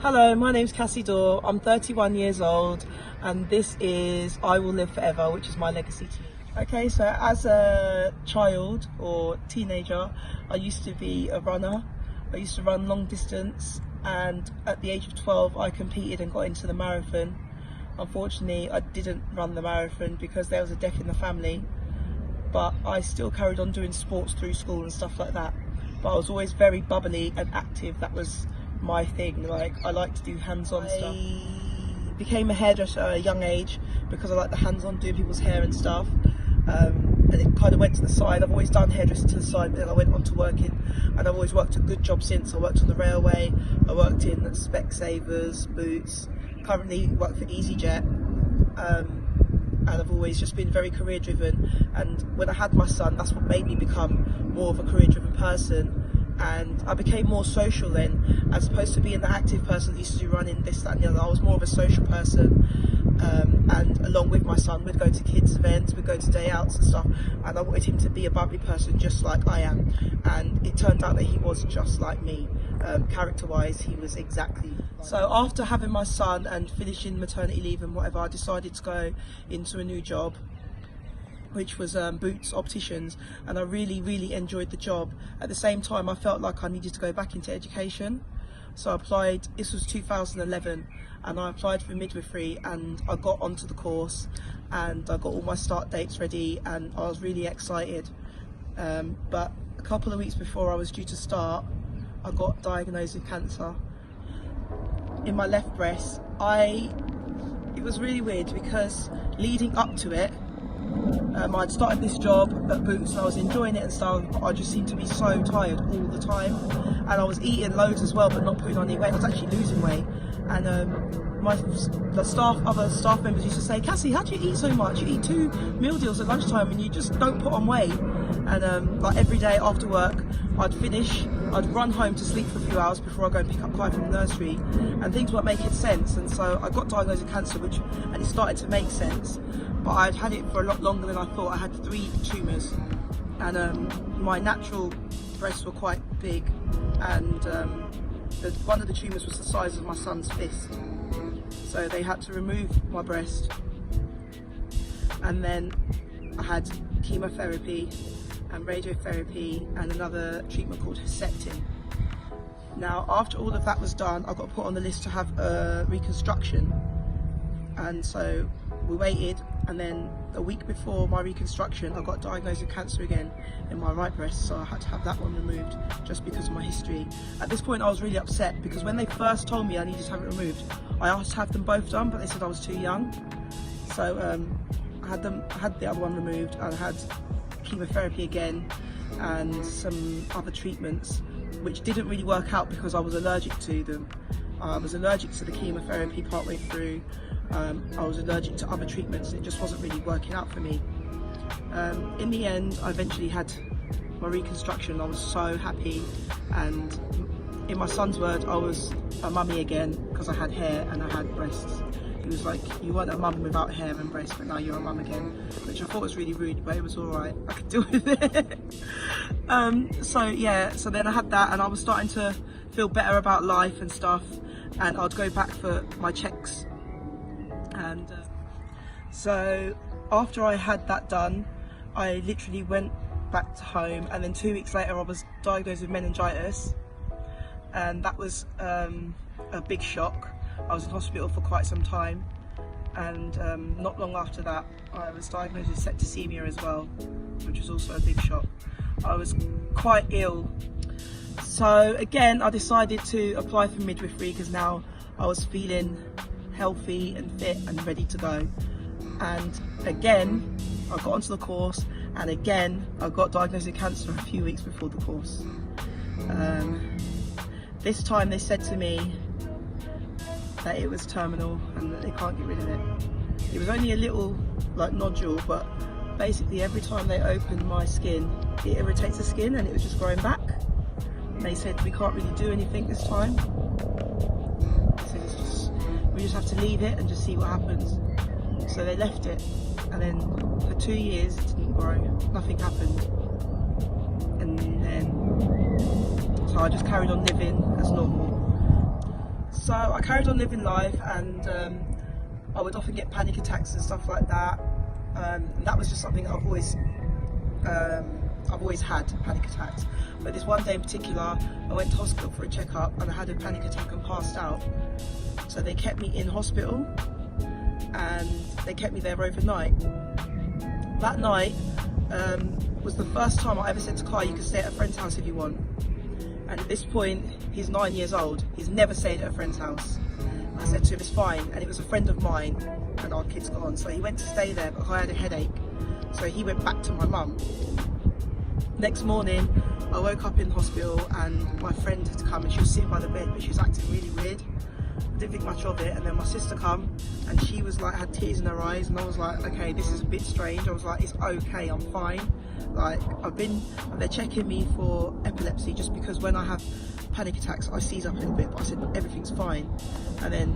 Hello, my name's Cassie'S. I'm 31 years old and this is I Will Live Forever, which is my legacy to you. Okay, so as a child or teenager, I used to be a runner. I used to run long distance, and at the age of 12 I competed and got into the marathon. Unfortunately, I didn't run the marathon because there was a death in the family, but I still carried on doing sports through school and stuff like that. But I was always very bubbly and active. That was my thing. Like, I like to do hands-on stuff. I became a hairdresser at a young age because I like the hands-on, doing people's hair and stuff. And it kind of went to the side. I've always done hairdressing to the side, but then I went on to working, and I've always worked a good job since. I worked on the railway, I worked in Specsavers, Boots, currently work for EasyJet, and I've always just been very career driven. And when I had my son, that's what made me become more of a career driven person. And I became more social then, as opposed to being the active person that used to do running, this, that and the other. I was more of a social person, and along with my son we'd go to kids events, we'd go to day outs and stuff, and I wanted him to be a bubbly person just like I am. And it turned out that he was just like me. Character wise, he was exactly like. So after having my son and finishing maternity leave and whatever, I decided to go into a new job, which was Boots Opticians, and I really enjoyed the job. At the same time, I felt like I needed to go back into education, so I applied. This was 2011, and I applied for midwifery, and I got onto the course, and I got all my start dates ready, and I was really excited. But a couple of weeks before I was due to start, I got diagnosed with cancer in my left breast. It was really weird because leading up to it, I'd started this job at Boots and I was enjoying it and stuff, but I just seemed to be so tired all the time, and I was eating loads as well but not putting on any weight. I was actually losing weight, and other staff members used to say, "Cassie, how do you eat so much? You eat 2 meal deals at lunchtime and you just don't put on weight." And like every day after work I'd finish, I'd run home to sleep for a few hours before I go and pick up Kai from the nursery, and things weren't making sense. And so I got diagnosed with cancer, and it started to make sense. But I'd had it for a lot longer than I thought. I had 3 tumours, and my natural breasts were quite big, and one of the tumours was the size of my son's fist. So they had to remove my breast, and then I had chemotherapy and radiotherapy and another treatment called Herceptin. Now, after all of that was done, I got put on the list to have a reconstruction, and so we waited, and then a week before my reconstruction I got diagnosed with cancer again in my right breast, so I had to have that one removed just because of my history. At this point I was really upset because when they first told me I needed to have it removed, I asked to have them both done, but they said I was too young. So I had the other one removed, and I had chemotherapy again and some other treatments which didn't really work out because I was allergic to them. I was allergic to the chemotherapy partway through. I was allergic to other treatments. It just wasn't really working out for me. In the end, I eventually had my reconstruction. I was so happy, and in my son's word, I was a mummy again because I had hair and I had breasts. He was like, "You weren't a mum without hair and breasts, but now you're a mum again," which I thought was really rude, but it was all right. I could deal with it. So then I had that, and I was starting to feel better about life and stuff, and I'd go back for my checks. And so after I had that done, I literally went back to home, and then 2 weeks later I was diagnosed with meningitis, and that was a big shock. I was in hospital for quite some time, and not long after that I was diagnosed with septicemia as well, which was also a big shock. I was quite ill, so again I decided to apply for midwifery because now I was feeling healthy and fit and ready to go. And again I got onto the course, and again I got diagnosed with cancer a few weeks before the course. This time they said to me that it was terminal and that they can't get rid of it. It was only a little like nodule, but basically every time they opened my skin it irritates the skin, and it was just growing back. And they said, "We can't really do anything this time." We just have to leave it and just see what happens. So they left it, and then for 2 years it didn't grow, nothing happened. And then, so I just carried on living as normal. So I carried on living life, and I would often get panic attacks and stuff like that. And that was just something that I've always had, panic attacks. But this one day in particular, I went to hospital for a checkup and I had a panic attack and passed out. So they kept me in hospital and they kept me there overnight. That night was the first time I ever said to Kai, you can stay at a friend's house if you want. And at this point, he's 9 years old. He's never stayed at a friend's house. I said to him, it's fine. And it was a friend of mine and our kids got on. So he went to stay there, but I had a headache. So he went back to my mum. Next morning, I woke up in hospital and my friend had come and she was sitting by the bed, but she was acting really weird. I didn't think much of it. And then my sister come and she was like, had tears in her eyes. And I was like, okay, this is a bit strange. I was like, it's okay, I'm fine. Like, they're checking me for epilepsy just because when I have panic attacks, I seize up a little bit, but I said, everything's fine. And then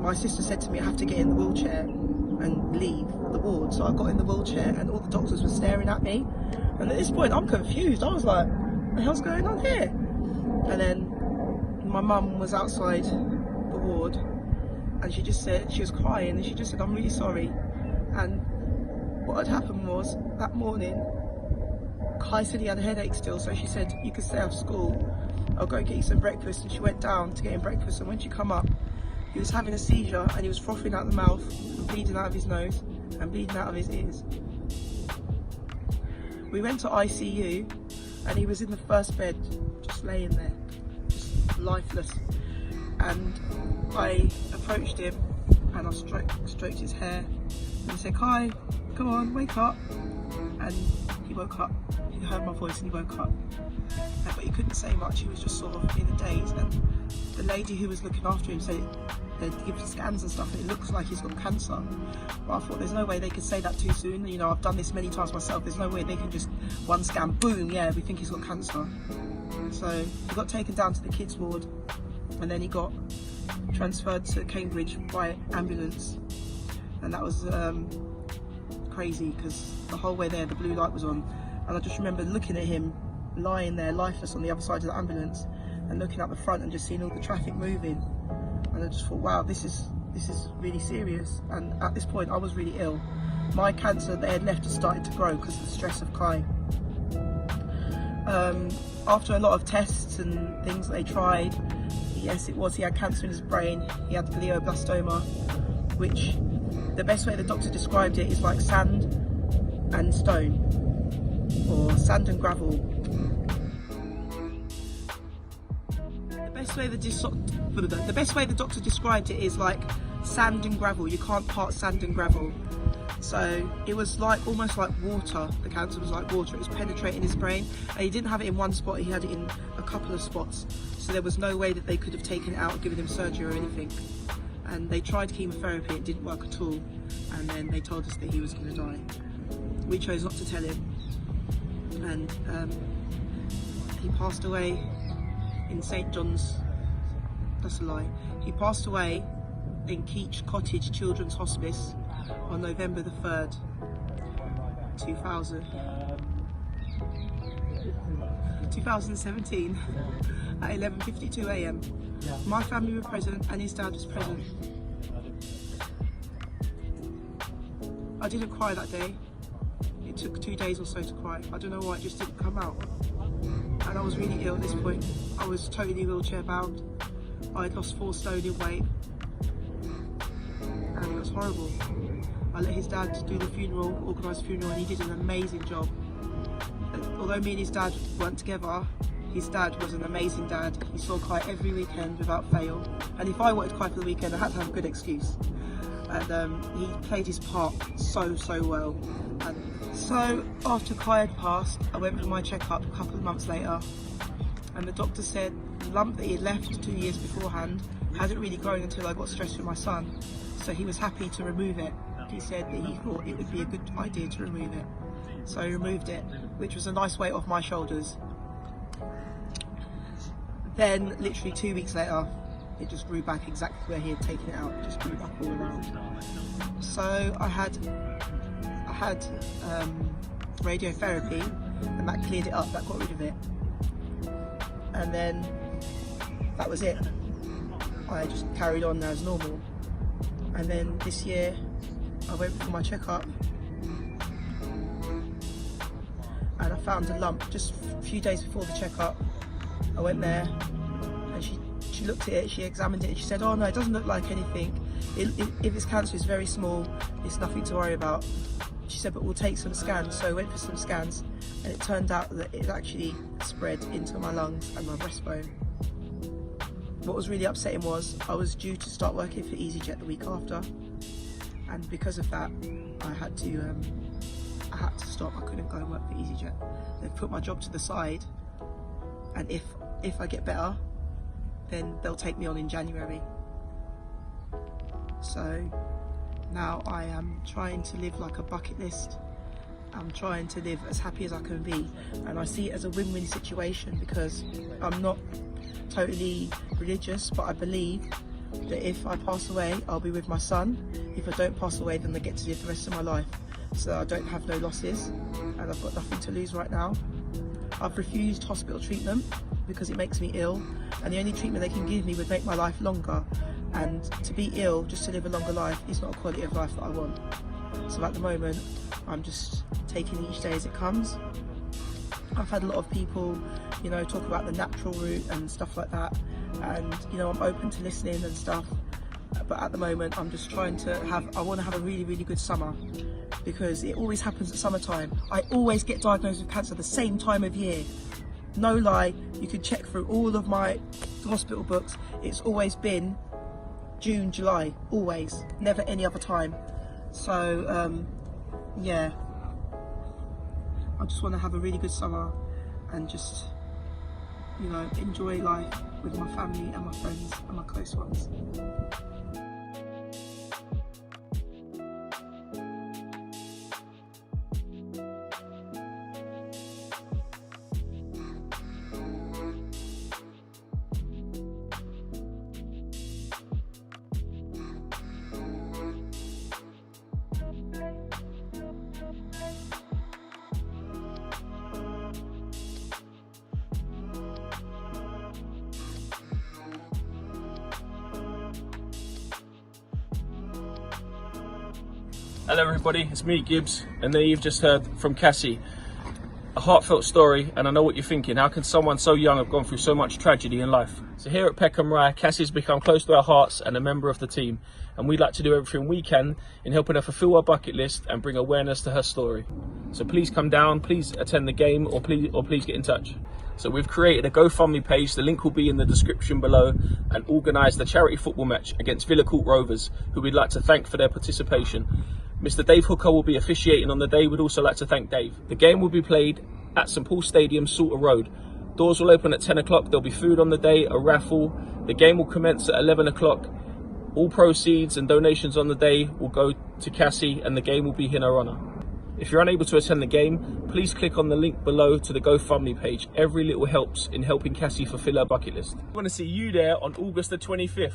my sister said to me, I have to get in the wheelchair and leave the ward. So I got in the wheelchair and all the doctors were staring at me. And at this point, I'm confused. I was like, what the hell's going on here? And then my mum was outside the ward and she just said, she was crying and she just said, I'm really sorry. And what had happened was, that morning, Kai said he had a headache still, so she said, you can stay after school, I'll go get you some breakfast. And she went down to get him breakfast, and when she come up, he was having a seizure and he was frothing out the mouth and bleeding out of his nose and bleeding out of his ears. We went to ICU and he was in the first bed, just laying there, just lifeless. And I approached him and I stroked his hair and I said, Kai, come on, wake up. And he woke up. He heard my voice and he woke up. But he couldn't say much, he was just sort of in a daze. And the lady who was looking after him said they'd give scans and stuff and it looks like he's got cancer. But I thought there's no way they could say that too soon. You know, I've done this many times myself. There's no way they can just one scan, boom, yeah, we think he's got cancer. So he got taken down to the kids ward and then he got transferred to Cambridge by ambulance. And that was crazy because the whole way there the blue light was on. And I just remember looking at him lying there lifeless on the other side of the ambulance and looking at the front and just seeing all the traffic moving. And I just thought, wow, this is really serious. And at this point I was really ill. My cancer they had left had started to grow because of the stress of Kai. After a lot of tests and things that they tried, yes it was, he had cancer in his brain. He had glioblastoma, which the best way the doctor described it is like sand and stone, or sand and gravel. The best way the doctor described it is like sand and gravel. You can't part sand and gravel. So it was like almost like water. The cancer was like water. It was penetrating his brain, and he didn't have it in one spot. He had it in a couple of spots. So there was no way that they could have taken it out, given him surgery or anything. And they tried chemotherapy. It didn't work at all. And then they told us that he was going to die. We chose not to tell him. And he passed away in St John's, that's a lie, he passed away in Keach Cottage Children's Hospice on November the 3rd, 2017 at 11:52 AM. My family were present and his dad was present. I didn't cry that day. It took 2 days or so to cry. I don't know why, it just didn't come out. And I was really ill at this point. I was totally wheelchair bound. I had lost 4 stone in weight. And it was horrible. I let his dad do the funeral, organise the funeral, and he did an amazing job. Although me and his dad weren't together, his dad was an amazing dad. He saw Kai every weekend without fail. And if I wanted Kai for the weekend, I had to have a good excuse. And he played his part so well. And so after Kai had passed, I went for my checkup a couple of months later, and the doctor said the lump that he had left 2 years beforehand hadn't really grown until I got stressed with my son, so he was happy to remove it. He said that he thought it would be a good idea to remove it, so he removed it, which was a nice weight off my shoulders. Then literally 2 weeks later, it just grew back exactly where he had taken it out. It just grew back all around. So I had radiotherapy, and that cleared it up, that got rid of it. And then that was it. I just carried on as normal. And then this year I went for my checkup and I found a lump just a few days before the checkup. I went there and she looked at it, she examined it, and she said, oh no, it doesn't look like anything. If it's cancer, it's very small, it's nothing to worry about. She said, but we'll take some scans. So I went for some scans and it turned out that it actually spread into my lungs and my breastbone. What was really upsetting was I was due to start working for EasyJet the week after, and because of that I had to stop. I couldn't go and work for EasyJet. They've put my job to the side, and if I get better, then they'll take me on in January. So now I am trying to live like a bucket list. I'm trying to live as happy as I can be, and I see it as a win-win situation because I'm not totally religious, but I believe that if I pass away, I'll be with my son. If I don't pass away, then I get to live the rest of my life, so I don't have no losses, and I've got nothing to lose right now. I've refused hospital treatment because it makes me ill, and the only treatment they can give me would make my life longer, and to be ill just to live a longer life is not a quality of life that I want. So at the moment I'm just taking each day as it comes. I've had a lot of people, you know, talk about the natural route and stuff like that, and you know, I'm open to listening and stuff, but at the moment I'm just trying to I want to have a really, really good summer, because it always happens at summertime. I always get diagnosed with cancer the same time of year. No lie, you can check through all of my hospital books, it's always been June, July, always, never any other time. So yeah, I just want to have a really good summer and just, you know, enjoy life with my family and my friends and my close ones. Hello everybody, it's me, Gibbs, and there you've just heard from Cassie. A heartfelt story, and I know what you're thinking. How can someone so young have gone through so much tragedy in life? So here at Peckham Rye, Cassie's become close to our hearts and a member of the team, and we'd like to do everything we can in helping her fulfill our bucket list and bring awareness to her story. So please come down, please attend the game, or please get in touch. So we've created a GoFundMe page, the link will be in the description below, and organised a charity football match against Villa Court Rovers, who we'd like to thank for their participation. Mr. Dave Hooker will be officiating on the day. We'd also like to thank Dave. The game will be played at St Paul's Stadium, Salter Road. Doors will open at 10 o'clock. There'll be food on the day, a raffle. The game will commence at 11 o'clock. All proceeds and donations on the day will go to Cassie, and the game will be in her honour. If you're unable to attend the game, please click on the link below to the GoFundMe page. Every little helps in helping Cassie fulfill her bucket list. I want to see you there on August the 25th.